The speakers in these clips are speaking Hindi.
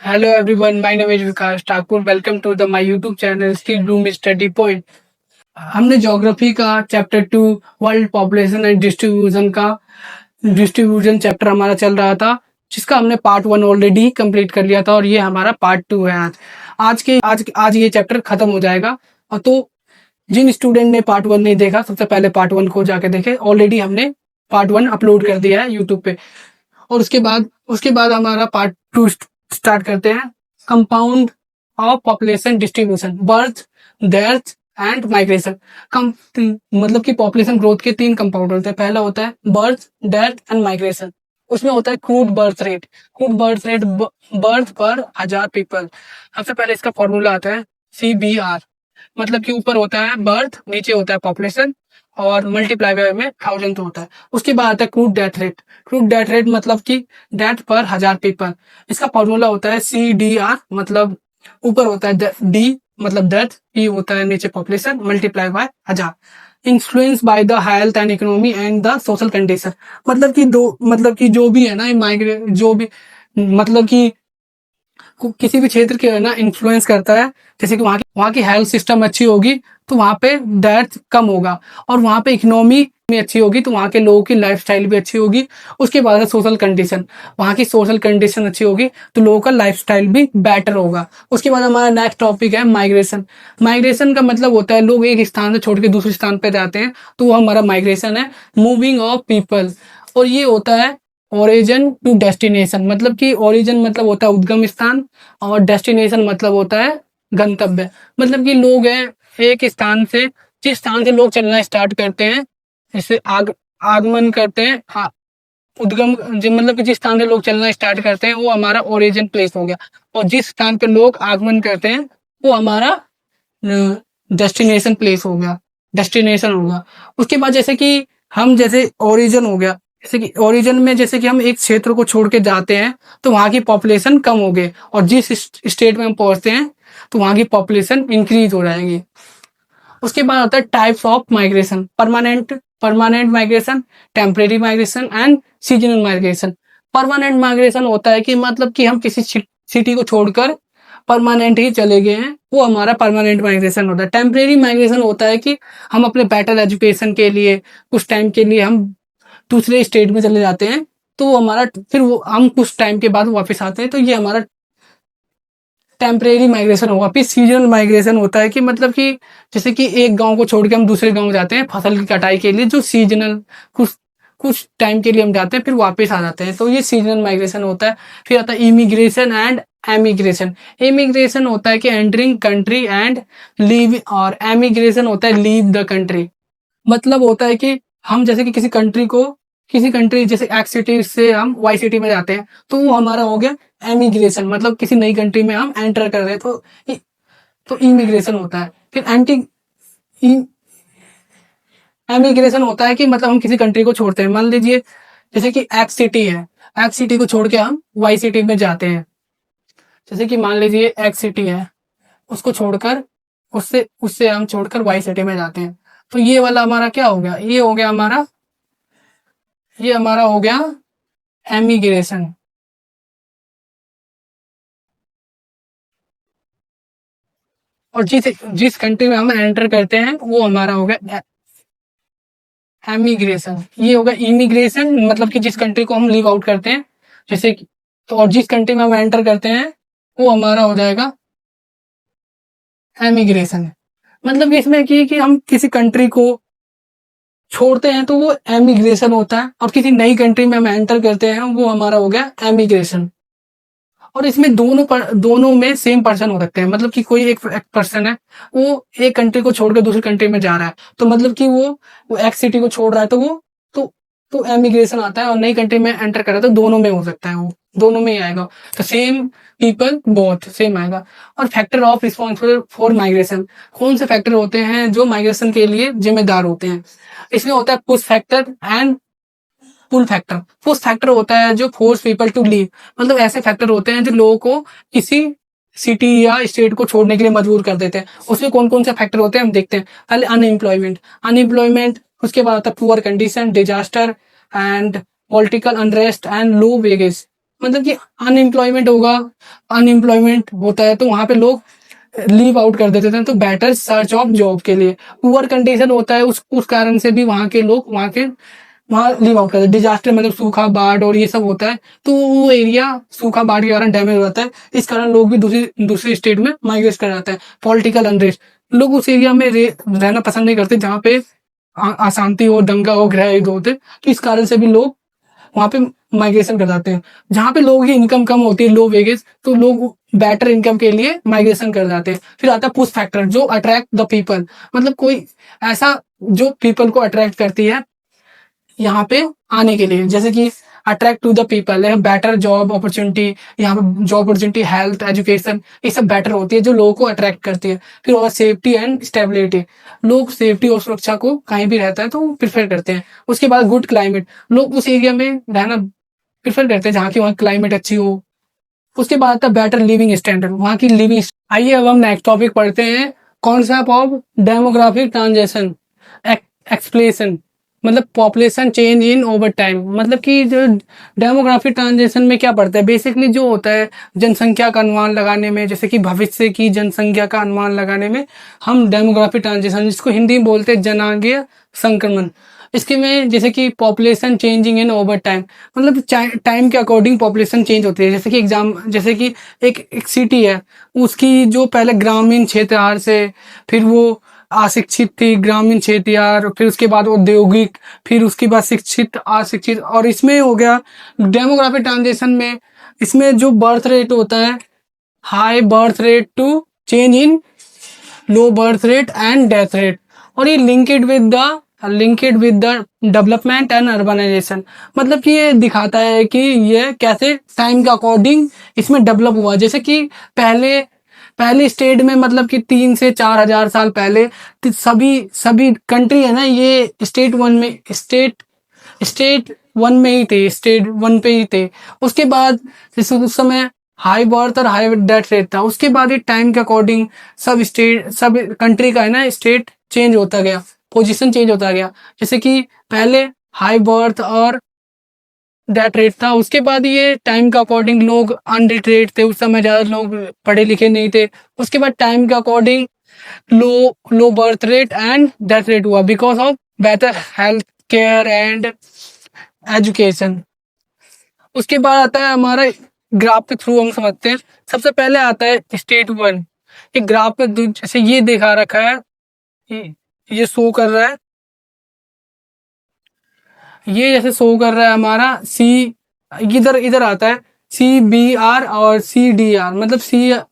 Hello everyone, my name is Vikas Thakur. Welcome to the my YouTube channel Steel Room Study Point. हमने ज्योग्राफी का chapter 2 world population and distribution chapter हमारा चल रहा था, जिसका हमने पार्ट 1 ऑलरेडी कंप्लीट कर लिया था और ये हमारा पार्ट 2 है। आज ये चैप्टर खत्म हो जाएगा। और तो जिन स्टूडेंट ने पार्ट 1 नहीं देखा, सबसे पहले पार्ट 1 को जाके देखे। ऑलरेडी हमने पार्ट 1 अपलोड कर दिया है यूट्यूब पे। और उसके बाद हमारा पार्ट 2 स्टार्ट करते हैं। Compound of population distribution, birth, death and migration. कम मतलब कि पॉपुलेशन ग्रोथ के 3 कंपाउंड होते हैं। पहला होता है बर्थ, डेथ एंड माइग्रेशन। उसमें होता है क्रूड बर्थ रेट। बर्थ पर 1000 पीपल। सबसे पहले इसका फॉर्मूला आता है CBR, मतलब कि ऊपर होता है बर्थ, नीचे होता है पॉपुलेशन और मल्टीप्लाई बाय में 1000 होता है। उसके बाद आता है crude death rate. Crude death rate मतलब कि डेथ पर 1000 पीपल। इसका फॉर्मूला होता है CDR, मतलब ऊपर होता है D मतलब डेथ, E होता है नीचे population, multiply by 1000। Influence by the health and economy and the social condition, मतलब कि जो भी है ना माइग्रेट, जो भी मतलब कि किसी भी क्षेत्र के है ना इन्फ्लुएंस करता है। जैसे कि वहाँ की हेल्थ सिस्टम अच्छी होगी तो वहाँ पे डेथ कम होगा, और वहाँ पे इकोनॉमी में अच्छी होगी तो वहाँ के लोगों की लाइफस्टाइल भी अच्छी होगी। उसके बाद सोशल कंडीशन, वहाँ की सोशल कंडीशन अच्छी होगी तो लोगों का लाइफस्टाइल भी बेटर होगा। उसके बाद हमारा नेक्स्ट टॉपिक है माइग्रेशन। माइग्रेशन का मतलब होता है लोग एक स्थान से छोड़ के दूसरे स्थान पे जाते हैं, तो वो हमारा माइग्रेशन है। मूविंग ऑफ पीपल, और ये होता है ओरिजिन टू डेस्टिनेशन, मतलब कि ओरिजिन मतलब होता है उद्गम स्थान और डेस्टिनेशन मतलब होता है गंतव्य। मतलब कि लोग हैं एक स्थान से, जिस स्थान से लोग चलना स्टार्ट करते हैं, जैसे आगमन करते हैं, उद्गम मतलब कि जिस स्थान से लोग चलना स्टार्ट करते हैं वो हमारा ओरिजिन प्लेस हो गया। और जिस स्थान पे लोग आगमन करते हैं वो हमारा डेस्टिनेशन प्लेस हो गया, डेस्टिनेशन होगा। उसके बाद जैसे ओरिजिन हो गया, जैसे कि ओरिजिन में जैसे कि हम एक क्षेत्र को छोड़ के जाते हैं तो वहां की पॉपुलेशन कम हो गई, और जिस स्टेट में हम पहुंचते हैं तो वहां की पॉपुलेशन इंक्रीज हो जाएगी। उसके बाद आता है types of migration. Permanent migration, temporary migration and seasonal migration. Permanent migration होता है कि मतलब कि हम किसी सिटी को छोड़कर परमानेंट ही चले गए हैं, वो हमारा परमानेंट माइग्रेशन होता है। टेम्परेरी माइग्रेशन होता है कि हम अपने बेटर एजुकेशन के लिए कुछ टाइम के लिए हम दूसरे स्टेट में चले जाते हैं, तो हमारा फिर वो हम कुछ टाइम के बाद वापस आते हैं, तो ये हमारा टेम्परेरी माइग्रेशन होगा। फिर सीजनल माइग्रेशन होता है कि मतलब कि जैसे कि एक गांव को छोड़ के हम दूसरे गांव जाते हैं फसल की कटाई के लिए, जो सीजनल कुछ कुछ टाइम के लिए हम जाते हैं फिर वापस आ जाते हैं, तो ये सीजनल माइग्रेशन होता है। फिर आता है इमिग्रेशन एंड एमिग्रेशन। इमिग्रेशन होता है कि एंटरिंग कंट्री एंड लीव, और एमिग्रेशन होता है लीव द कंट्री। मतलब होता है कि हम जैसे कि किसी कंट्री जैसे एक्स सिटी से हम वाई सिटी में जाते हैं, तो वो हमारा हो गया एमिग्रेशन, मतलब किसी नई कंट्री में हम एंटर कर रहे हैं, तो इमिग्रेशन होता है। फिर एमिग्रेशन होता है कि मतलब हम किसी कंट्री को छोड़ते हैं। मान लीजिए जैसे कि एक्स सिटी है, एक्स सिटी को छोड़ के हम वाई सिटी में जाते हैं। जैसे कि मान लीजिए एक्स सिटी है, उसको छोड़कर उससे उससे हम छोड़कर वाई सिटी में जाते हैं, तो ये वाला हमारा क्या हो गया, ये हमारा हो गया एमिग्रेशन। और जिस जिस कंट्री में हम एंटर करते हैं वो हमारा हो गया एमिग्रेशन। ये होगा इमिग्रेशन, मतलब कि जिस कंट्री को हम लीव आउट करते हैं, जैसे कि तो, और जिस कंट्री में हम एंटर करते हैं वो हमारा हो जाएगा एमिग्रेशन। मतलब कि इसमें कि हम किसी कंट्री को छोड़ते हैं तो वो एमिग्रेशन होता है, और किसी नई कंट्री में हम एंटर करते हैं वो हमारा हो गया एमिग्रेशन। और इसमें दोनों में सेम पर्सन हो सकते हैं, मतलब कि कोई एक पर्सन है, वो एक कंट्री को छोड़कर दूसरी कंट्री में जा रहा है, तो मतलब कि वो एक्स सिटी को छोड़ रहा है, तो वो तो तो एमिग्रेशन आता है। और नई कंट्री में एंटर कर रहा है तो दोनों में हो सकता है, वो दोनों में ही आएगा। तो सेम पीपल बोथ सेम आएगा। और factor of responsible for migration, कौन से फैक्टर होते हैं जो माइग्रेशन के लिए जिम्मेदार होते हैं? इसमें होता है push factor and pull factor. Push factor होता है जो फोर्स पीपल टू लीव, मतलब ऐसे फैक्टर होते हैं जो लोगों को किसी सिटी या स्टेट को छोड़ने के लिए मजबूर कर देते हैं। उसमें कौन कौन से फैक्टर होते हैं हम देखते हैं। पहले अनएम्प्लॉयमेंट, उसके बाद आता है poor condition, disaster and political unrest and low wages. मतलब कि अनएम्प्लॉयमेंट होगा, अनएम्प्लॉयमेंट होता है तो वहां पे लोग लीव आउट कर देते थे, तो बेटर सर्च ऑफ जॉब के लिए। पुअर कंडीशन होता है, उस कारण से भी वहां के लोग वहां लीव आउट करते हैं। डिजास्टर मतलब सूखा, बाढ़ और ये सब होता है, तो वो एरिया सूखा बाढ़ के कारण डैमेज हो जाता है। इस कारण लोग भी दूसरी दूसरी स्टेट में माइग्रेट कर जाते हैं। पॉलिटिकल अनरेस्ट, लोग उस एरिया में रहना पसंद नहीं करते जहाँ पे अशांति हो, दंगा हो, गृह युद्ध होते, तो इस कारण से भी लोग वहां पे माइग्रेशन कर जाते हैं। जहाँ पे लोगों की इनकम कम होती है, लो वेजेस, तो लोग बेटर इनकम के लिए माइग्रेशन कर जाते हैं। फिर आता है पुश फैक्टर, जो अट्रैक्ट द पीपल, मतलब कोई ऐसा जो पीपल को अट्रैक्ट करती है यहाँ पे आने के लिए, जैसे कि अट्रैक्ट टू द पीपल है बेटर जॉब अपॉर्चुनिटी, यहाँ पे जॉब अपॉर्चुनिटी, हेल्थ, एजुकेशन, ये सब बेटर होती है जो लोगों को अट्रैक्ट करती है। फिर होगा सेफ्टी एंड स्टेबिलिटी, लोग सेफ्टी और सुरक्षा को कहीं भी रहता है तो प्रिफर करते हैं। उसके बाद गुड क्लाइमेट, लोग उस एरिया में रहना प्रिफर करते हैं जहाँ की वहाँ क्लाइमेट अच्छी हो। उसके बाद आता है बेटर लिविंग स्टैंडर्ड, वहाँ की लिविंग। आइए अब हम नेक्स्ट टॉपिक पढ़ते हैं, concept of demographic transaction explanation, मतलब population change in over time. मतलब कि जो डेमोग्राफिक ट्रांजेक्शन में क्या पड़ता है, बेसिकली जो होता है जनसंख्या का अनुमान लगाने में, जैसे कि भविष्य की जनसंख्या का अनुमान लगाने में हम डेमोग्राफिक ट्रांजेक्शन, जिसको हिंदी में बोलते हैं जनांगीय संक्रमण, इसके में जैसे कि population changing in over time, मतलब टाइम के अकॉर्डिंग पॉपुलेशन चेंज होती है। जैसे कि जैसे कि एक सिटी है, उसकी जो पहले ग्रामीण क्षेत्र से, फिर वो अशिक्षित थी, ग्रामीण क्षेत्र यार, फिर उसके बाद औद्योगिक, फिर उसके बाद शिक्षित, अशिक्षित, और इसमें हो गया डेमोग्राफिक ट्रांजिशन में, इसमें जो बर्थ रेट होता है, high birth rate to change in low birth rate and death rate, और ये linked with the development and urbanisation, मतलब कि ये दिखाता है कि ये कैसे टाइम के अकॉर्डिंग इसमें डेवलप हुआ। जैसे कि पहले स्टेट में, मतलब कि 3 से 4 हजार साल पहले सभी सभी कंट्री है ना, ये स्टेट वन में ही थे, स्टेट वन पे ही थे। उसके बाद जैसे उस समय हाई बर्थ और हाई डेथ रेट था, उसके बाद ये टाइम के अकॉर्डिंग सब कंट्री का है ना स्टेट चेंज होता गया, पोजीशन चेंज होता गया। जैसे कि पहले हाई बर्थ और डेथ रेट था, उसके बाद ये टाइम के अकॉर्डिंग लोग अनलिटरेट थे, उस समय ज्यादा लोग पढ़े लिखे नहीं थे। उसके बाद टाइम के according low low birth rate and death rate हुआ because of better health care and education. उसके बाद आता है हमारा ग्राफ के थ्रू हम समझते हैं। सबसे पहले आता है स्टेट वन, एक ग्राफ पे जैसे ये दिखा रखा है, ये शो कर रहा है, ये जैसे शो कर रहा है हमारा इधर इधर आता है CBR और CDR, मतलब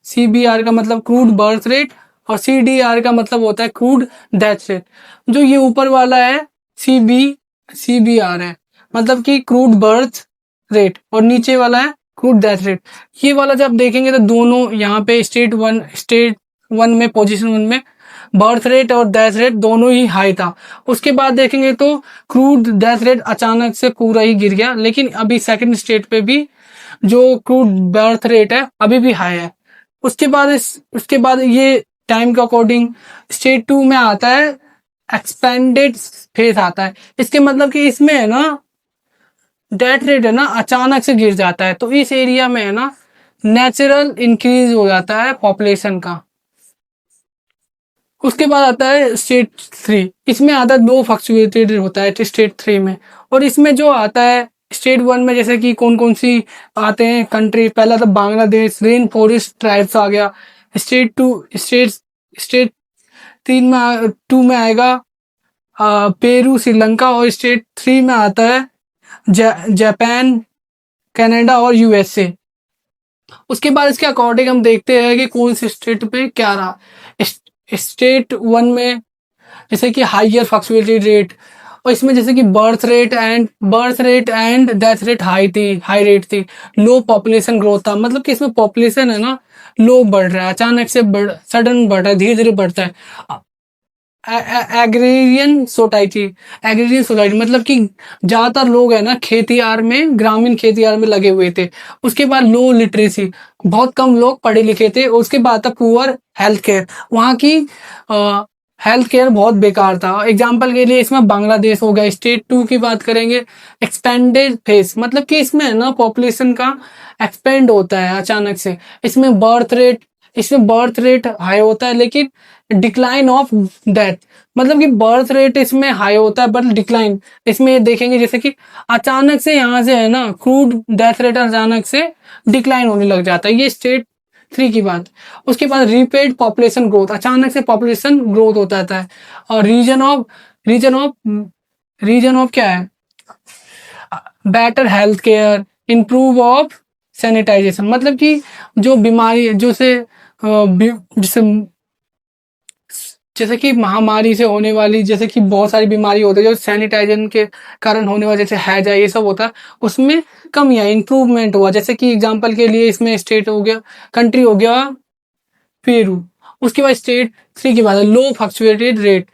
CBR का मतलब क्रूड बर्थ रेट, और CDR का मतलब होता है क्रूड डेथ रेट। जो ये ऊपर वाला है CBR है, मतलब कि क्रूड बर्थ रेट, और नीचे वाला है क्रूड डेथ रेट। ये वाला जब देखेंगे तो दोनों यहाँ पे स्टेट वन में, पोजीशन वन में बर्थ रेट और डेथ रेट दोनों ही हाई था। उसके बाद देखेंगे तो क्रूड डेथ रेट अचानक से पूरा ही गिर गया, लेकिन अभी सेकंड स्टेट पे भी जो क्रूड बर्थ रेट है अभी भी हाई है। उसके बाद ये टाइम के अकॉर्डिंग स्टेट टू में आता है एक्सपेंडेड फेज आता है। इसके मतलब कि इसमें है ना डेथ रेट है ना अचानक से गिर जाता है, तो इस एरिया में है ना नेचुरल इंक्रीज हो जाता है पॉपुलेशन का। उसके बाद आता है स्टेट थ्री, इसमें आता है दो फ्लक्चुएटेड होता है स्टेट थ्री में, और इसमें जो आता है स्टेट वन में, जैसे कि कौन कौन सी आते हैं कंट्री, पहला तो बांग्लादेश, रेन फॉरेस्ट ट्राइब्स आ गया। स्टेट तीन में टू में आएगा पेरू, श्रीलंका, और स्टेट थ्री में आता है जापान, कनाडा और USA। उसके बाद इसके अकॉर्डिंग हम देखते हैं कि कौन सी स्टेट पे क्या रहा। स्टेट वन में जैसे कि हाइयर फ्लक्चुएटेड रेट, और इसमें जैसे कि birth rate and death rate high rate थी। लो पॉपुलेशन ग्रोथ था, मतलब कि इसमें पॉपुलेशन है ना लो बढ़ रहा है, अचानक से सडन बढ़ रहा है, धीरे धीरे बढ़ता है। एग्रेरियन सोसाइटी मतलब कि ज्यादातर लोग है ना खेतीयार में, ग्रामीण खेतीयार में लगे हुए थे। उसके बाद लो लिटरेसी, बहुत कम लोग पढ़े लिखे थे। उसके बाद था पुअर हेल्थ केयर, वहाँ की हेल्थ केयर बहुत बेकार था। एग्जाम्पल के लिए इसमें बांग्लादेश हो गया। स्टेट 2 की बात करेंगे, एक्सपेंडेड फेस, मतलब कि इसमें है ना पॉपुलेशन का एक्सपेंड होता है अचानक से। इसमें बर्थ रेट हाई होता है लेकिन डिक्लाइन ऑफ डेथ, मतलब कि बर्थ रेट इसमें हाई होता है बट डिक्लाइन इसमें देखेंगे, जैसे कि अचानक से यहाँ से है ना क्रूड डेथ रेट अचानक से डिक्लाइन होने लग जाता है। ये स्टेट 3 की बात। उसके बाद रिपेड पॉपुलेशन ग्रोथ, अचानक से पॉपुलेशन ग्रोथ होता रहता है। और रीजन ऑफ क्या है, better health care, improve of sanitisation, मतलब कि जो बीमारी जो से जैसे जैसे कि महामारी से होने वाली, जैसे कि बहुत सारी बीमारी होती है जो सैनिटाइजेशन के कारण होने वाले, जैसे हैजा ये सब होता है, उसमें कमी आई, इंप्रूवमेंट हुआ। जैसे कि एग्जांपल के लिए इसमें स्टेट हो गया, कंट्री हो गया पेरू। उसके बाद स्टेट 3 की बात है, लो फ्लक्चुएटेड रेट।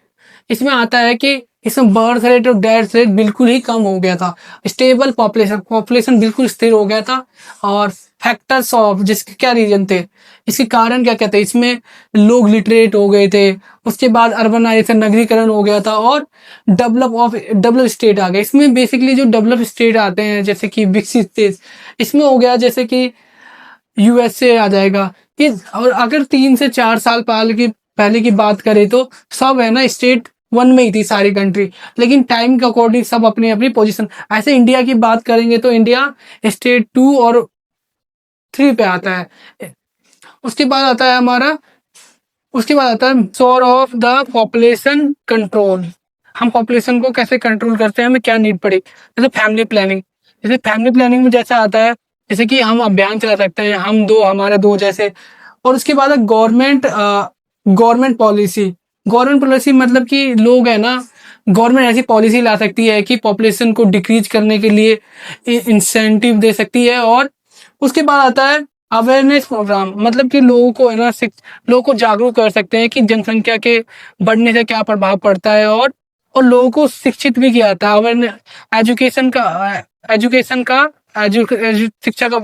इसमें आता है कि इसमें बर्थ रेट और डेथ रेट बिल्कुल ही कम हो गया था। स्टेबल पॉपुलेशन बिल्कुल स्थिर हो गया था। और फैक्टर्स ऑफ, जिसके क्या रीजन थे, इसके कारण क्या कहते हैं, इसमें लोग लिटरेट हो गए थे। उसके बाद अर्बनाइजेशन, नगरीकरण हो गया था। और डेवलप स्टेट आ गए। इसमें बेसिकली जो डेवलप स्टेट आते हैं जैसे कि विकसित देश, इसमें हो गया जैसे कि यूएसए आ जाएगा। और अगर 3 से 4 साल पहले की बात करें तो सब है ना स्टेट 1 में ही थी सारी कंट्री, लेकिन टाइम के अकॉर्डिंग सब अपनी अपनी पोजीशन। ऐसे इंडिया की बात करेंगे तो इंडिया स्टेट 2 और 3 पे आता है। उसके बाद आता है हमारा उसके बाद आता है source of the population control. हम पॉपुलेशन को कैसे कंट्रोल करते हैं, हमें क्या नीड पड़ी, जैसे फैमिली प्लानिंग। जैसे फैमिली प्लानिंग में जैसा आता है, जैसे कि हम अभियान चला सकते हैं, हम दो हमारा दो जैसे। और उसके बाद गवर्नमेंट पॉलिसी मतलब कि लोग है ना, गवर्नमेंट ऐसी पॉलिसी ला सकती है कि पॉपुलेशन को डिक्रीज करने के लिए इंसेंटिव दे सकती है। और उसके बाद आता है अवेयरनेस प्रोग्राम, मतलब कि लोगों को है ना लोगों को जागरूक कर सकते हैं कि जनसंख्या के बढ़ने से क्या प्रभाव पड़ता है। और लोगों को शिक्षित भी किया जाता है। अवेयरनेस शिक्षा का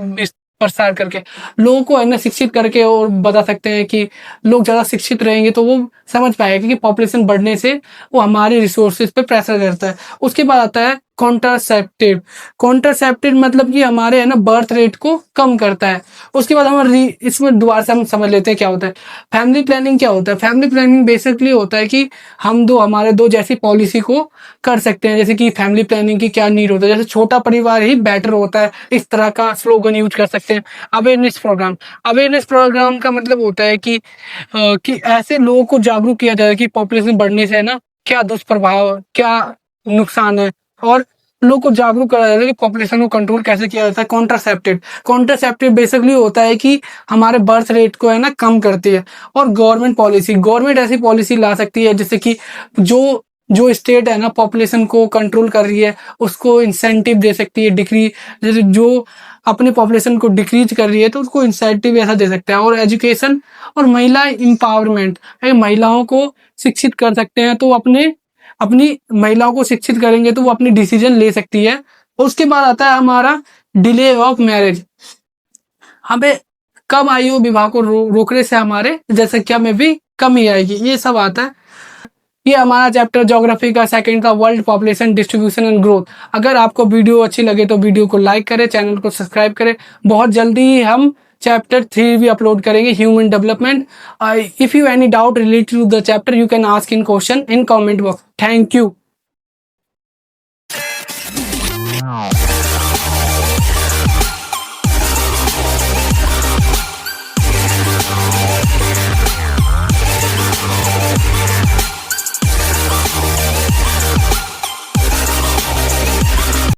प्रसार करके लोगों को है ना शिक्षित करके और बता सकते हैं कि लोग ज्यादा शिक्षित रहेंगे तो वो समझ पाएगा कि पॉपुलेशन बढ़ने से वो हमारे रिसोर्सेज पे प्रेशर करता है। उसके बाद आता है कॉन्ट्रासेप्टिव मतलब कि हमारे है ना बर्थ रेट को कम करता है। उसके बाद इसमें दोबारा से हम समझ लेते हैं क्या होता है फैमिली प्लानिंग। क्या होता है फैमिली प्लानिंग, बेसिकली होता है कि हम हमारे दो जैसी पॉलिसी को कर सकते हैं। जैसे कि फैमिली प्लानिंग की क्या नीड होता है, जैसे छोटा परिवार ही बेटर होता है, इस तरह का स्लोगन यूज कर सकते हैं। अवेयरनेस प्रोग्राम का मतलब होता है कि ऐसे लोगों को जागरूक किया जाए कि पॉपुलेशन बढ़ने से है ना क्या दुष्प्रभाव, क्या नुकसान है, और लोग को जागरूक करा जाता है कि पॉपुलेशन को कंट्रोल कैसे किया जाता है। कॉन्ट्रासेप्टिव बेसिकली होता है कि हमारे बर्थ रेट को है ना कम करती है। और गवर्नमेंट ऐसी पॉलिसी ला सकती है जैसे कि जो जो स्टेट है ना पॉपुलेशन को कंट्रोल कर रही है उसको इंसेंटिव दे सकती है, डिक्रीज, जैसे जो अपनी पॉपुलेशन को डिक्रीज कर रही है तो उसको इंसेंटिव ऐसा दे सकता है। और एजुकेशन और महिला एम्पावरमेंट, महिलाओं को शिक्षित कर सकते हैं तो अपनी महिलाओं को शिक्षित करेंगे तो वो अपनी डिसीजन ले सकती है। और उसके बाद आता है हमारा डिले ऑफ मैरिज, हमें कम आयु विवाह को रोकने से हमारे जनसंख्या में भी कमी आएगी, ये सब आता है। ये हमारा चैप्टर ज्योग्राफी का सेकंड था, world population distribution and growth. अगर आपको वीडियो अच्छी लगे तो वीडियो को लाइक करें, चैनल को सब्सक्राइब करें। बहुत जल्दी ही हम चैप्टर 3 भी अपलोड करेंगे, human development. If you any doubt related to the chapter you can ask in question in comment box. Thank you.